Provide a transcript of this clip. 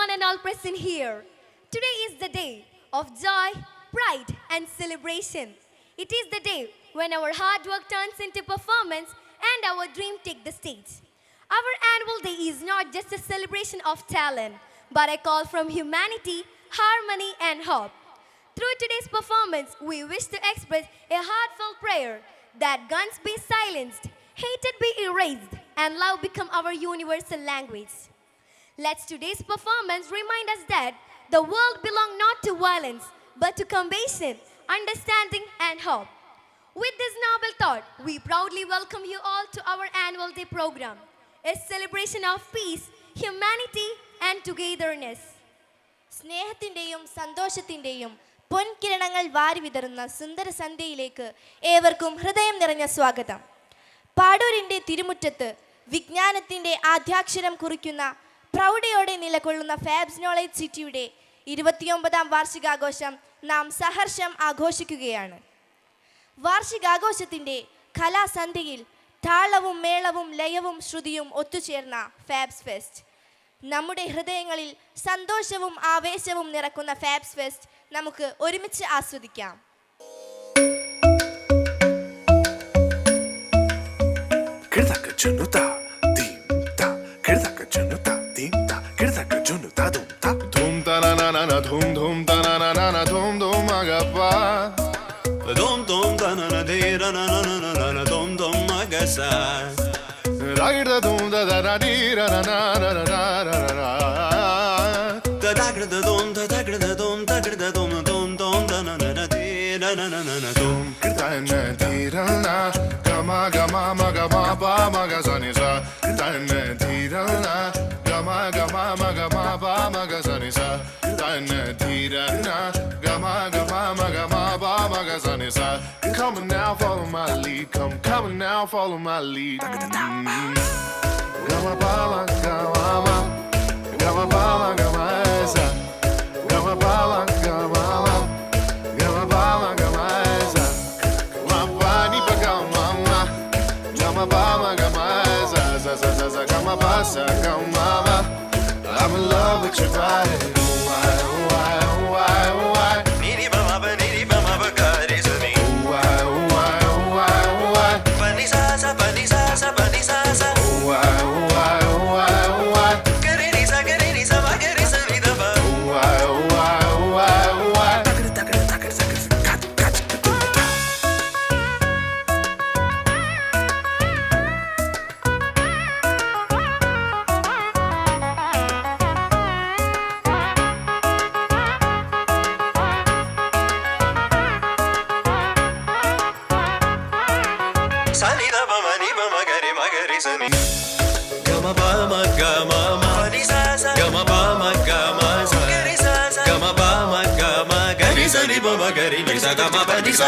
one and all present here. Today is the day of joy, pride, and celebration. It is the day when our hard work turns into performance and our dream take the stage. Our annual day is not just a celebration of talent, but a call from humanity, harmony, and hope. Through today's performance, we wish to express a heartfelt prayer that guns be silenced, hatred be erased, and love become our universal language. Let today's performance remind us that the world belongs not to violence, but to compassion, understanding, and hope. With this noble thought, we proudly welcome you all to our annual day program, a celebration of peace, humanity, and togetherness. സ്നേഹത്തിൻ്റെയും സന്തോഷത്തിൻ്റെയും പൊൻകിരണങ്ങൾ വാരി വിതറുന്ന സുന്ദര സന്ധ്യയിലേക്ക് ഏവർക്കും ഹൃദയം നിറഞ്ഞ സ്വാഗതം. പാടൂരിൻ്റെ തിരുമുറ്റത്ത് വിജ്ഞാനത്തിൻ്റെ ആദ്യാക്ഷരം കുറിക്കുന്ന പ്രൗഢയോടെ നിലകൊള്ളുന്ന Fab's knowledge സിറ്റിയുടെ 29ാം വാർഷികാഘോഷം നാം സഹർഷം ആഘോഷിക്കുകയാണ്. വാർഷികാഘോഷത്തിൻ്റെ കലാസന്ധ്യയിൽ താളവും മേളവും ലയവും ശ്രുതിയും ഒത്തുചേർന്ന ഫാബ്സ് ഫെസ്റ്റ്. നമ്മുടെ ഹൃദയങ്ങളിൽ സന്തോഷവും ആവേശവും നിറക്കുന്ന ഫാബ്സ് ഫെസ്റ്റ് നമുക്ക് ഒരുമിച്ച് ആസ്വദിക്കാം. Come on now, follow my lead. Come on now, follow my lead. Gama bala, gama, gama bala, gama esa. Gama bala, gama, gama bala, gama esa. Gama bani pa gama, gama bala, gama esa. Za za za za, gama basa, gama. I'm in love with your body. Why, why, why, why? Niri bama ba, niri bama ba, kare sami. Why, why, why, why? Pani sa sa, pani sa sa, pani sa sa. Why, why, why, why? Kare ni sa, ma, kare sa ni da ba. Why, why, why, why? Takar, takar, takar, takar, kat, kat, Sani da ba ma ni ba ma gari sani. Gama ba ma gama ma ni sa sa. Gama ba ma gama sa. Gari sa sa. Gama ba ma gama gari sani ba ma gari ni sa gama ba ni sa.